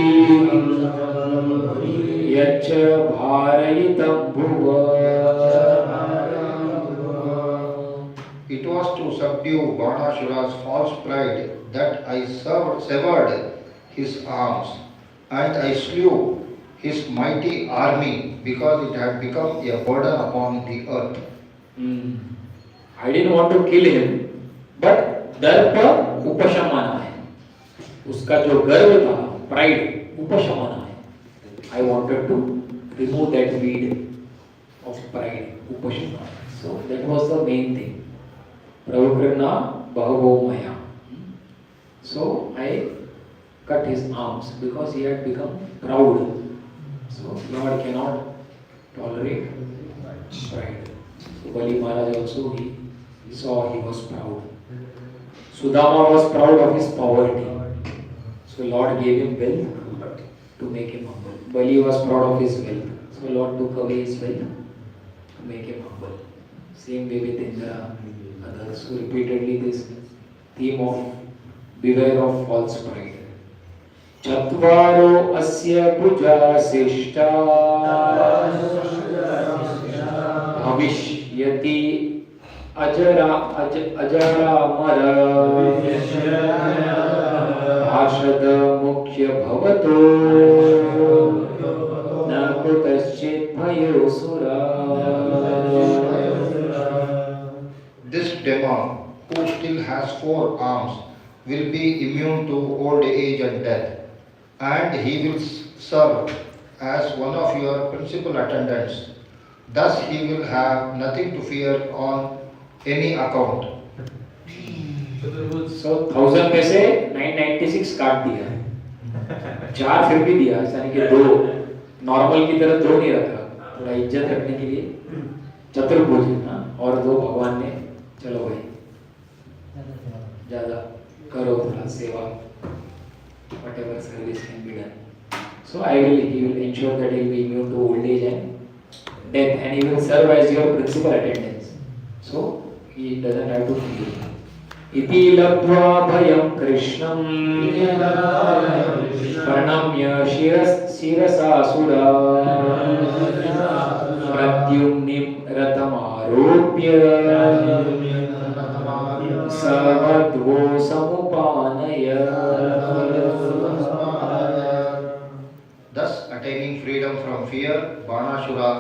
Yacha Bharayitam Bhuva. It was to subdue Banashura's false pride that I severed his arms, and I slew his mighty army because it had become a burden upon the earth. I didn't want to kill him, but दर्प उपशमन है, उसका जो गर्व था, pride उपशमन है. I wanted to remove that weed of pride, upashana. So that was the main thing. Pravrikrna Bhavo Maya. So I cut his arms because he had become proud. So Lord cannot tolerate pride. So Bali Maharaj also he saw he was proud. Sudama was proud of his poverty. So Lord gave him wealth to make him humble. Bali was proud of his wealth. So Lord took away his wealth to make him humble. Same way with Indra, others. So repeatedly this theme of beware of false pride. Chatvaro asya puja seshta bhavishyati ajara mara bhashad mukhya bhavato na kutaschit bhayo sura. This demon, who still has 4 arms, will be immune to old age and death, and he will serve as one of your principal attendants. Thus he will have nothing to fear on any account. So 1000 में से 996 काट दिया, 4 फिर भी दिया, ऐसा नहीं कि 2 नॉर्मल की तरह 2 नहीं रखा, थोड़ा इज्जत रखने के लिए चतुर्भुज और 2 भगवान ने चलो भाई ज़्यादा करो थोड़ा सेवा, whatever service can be done. So he will ensure that he will be immune to old age and death, and he will serve as your principal attendants. So he doesn't have to fear. Iti labdva bhayam krishnam pranamya shirasa sura pradyumnim ratamaropya savadvo samupanaya. Thus, attaining freedom from fear, Banashura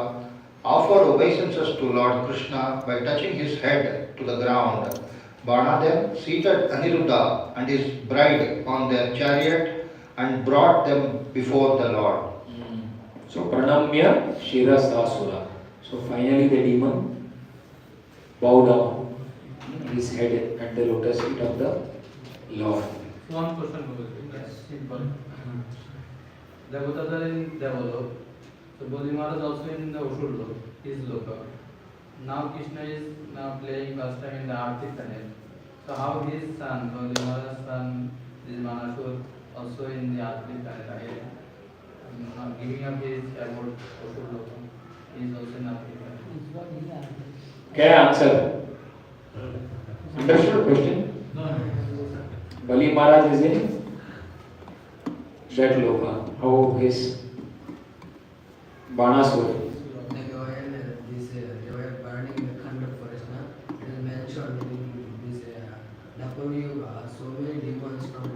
offered obeisances to Lord Krishna by touching his head to the ground. Bana then seated Aniruddha and his bride on their chariot and brought them before the Lord. So pranamya shirasasura. So finally the demon bowed down his head at the lotus feet of the Lord. One question, simple. Devata are in Devalok, so Bali Maharaj also in the Usur Lok, his Loka. Now Krishna is now playing first time in the Arctic planet. So how his son, Bali Maharaj's son, this Manasur, also in the Arctic planet, giving up his abode Usur Loka, he is also in Arctic planet. Can I answer? Understood question? Bali Maharaj is in that loka. How his Banasur. Like they were burning the Khanda forest, it is mentioned in this Napoli Yuga, so many demons from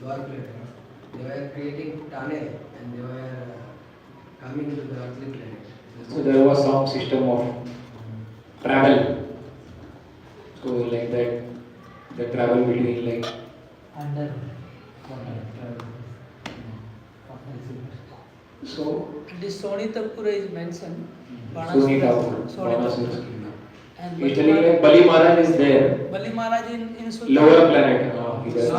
lower planets, they were creating tunnel and they were coming to the earthly planet. So there was some system of travel. So like that, the travel between like Under water. so. This Sonitapura is mentioned. Sonitapura, Sonitapura. Banasura. And He's telling like Bali Maharaj is there, Bali Maharaj in lower planet. He is.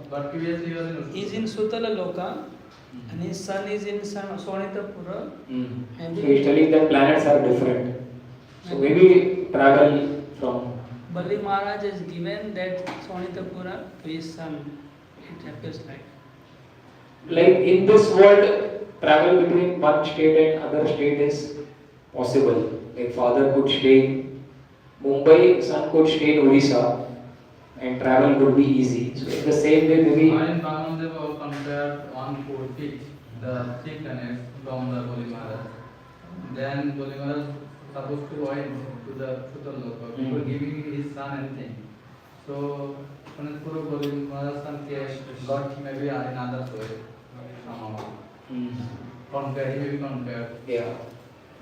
But previously he was in He is in Sutala Loka, and his son is in Sonitapura. So he's telling that planets are different. So maybe travel from. Bali Maharaj has given that Sonitapura to his son. It appears Like in this world, travel between one state and other state is possible. Like father could stay in Mumbai, son could stay in Odisha, and travel could be easy. So in the same way, maybe. in Bangladesh compared 1/4 feet the thickness from the Holy Maharaj. Then Holy Maharaj supposed to went to the local before giving his son anything. So Pura Holy Maharaj son got maybe in another way somehow. Compared, maybe compared. Yeah,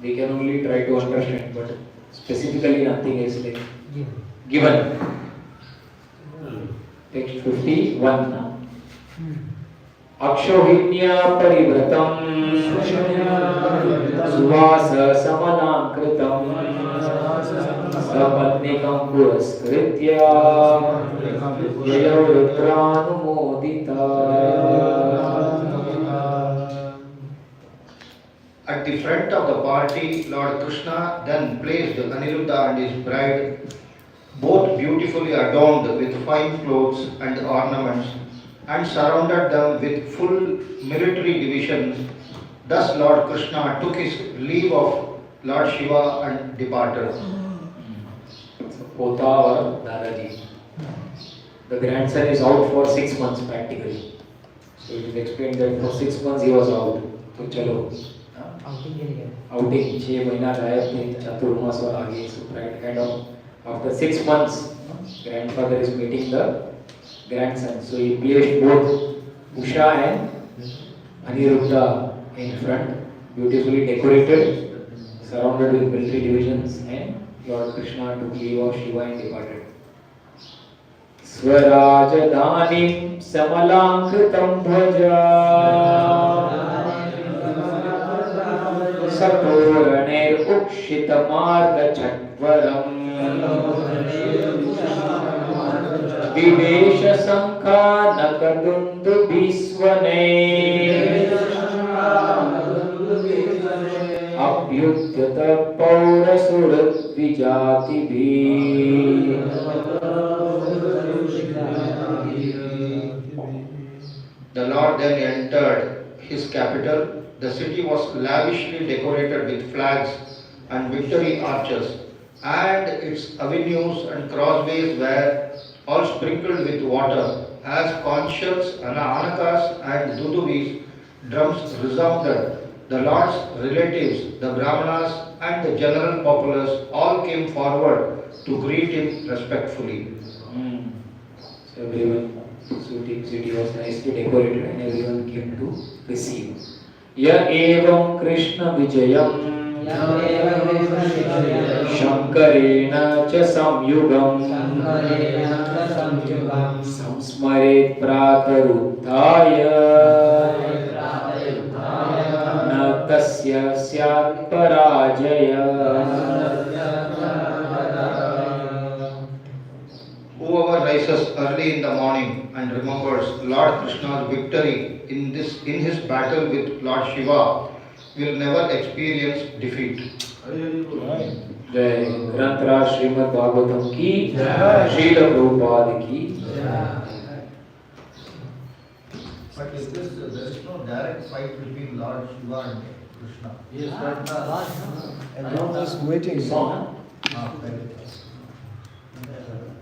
we can only try to understand, but specifically nothing is like given. Text 51 now. अक्षोहिण्या परिवृतं सुवास समनाकृतं सपत्निकं पुरस्कृत्य ययौ रुद्रानुमोदिता. At the front of the party, Lord Krishna then placed Aniruddha and his bride, both beautifully adorned with fine clothes and ornaments, and surrounded them with full military divisions. Thus Lord Krishna took his leave of Lord Shiva and departed. Pota or Dadaji. The grandson is out for 6 months practically. So it is explained that for 6 months he was out. So chalo. Outing 6 महीना गायब थे, चतुर्मास और आगे. So kind of after 6 months, grandfather is meeting the grandson. So he placed both Usha and Aniruddha in front, beautifully decorated, surrounded with military divisions, and Lord Krishna took leave of Shiva and departed. Swarajadanim samalankritam bhaja Satoranir ukshitamarga chatvaram Vivesha sankha nakadundu biswane Abhyutyata paurasurat vijati The Lord then entered his capital. The city was lavishly decorated with flags and victory arches, and its avenues and crossways were all sprinkled with water. As conchs, anakas, and duduvis drums resounded, the Lord's relatives, the Brahmanas, and the general populace all came forward to greet him respectfully. So everyone, city was nicely decorated and everyone came to receive. Ya evam Krishna Vijayam Shankarena cha samyugam Samsmaret prataruddhaya Na tasya syat parajaya. Whoever rises early in the morning and remembers Lord Krishna's victory in his battle with Lord Shiva will never experience defeat. जय ग्रंथराज श्रीमद् भागवतम की श्रील प्रभुपाद की. But is this, there is no direct fight between Lord Shiva and Krishna. Yes, but Everyone was waiting. Song, Very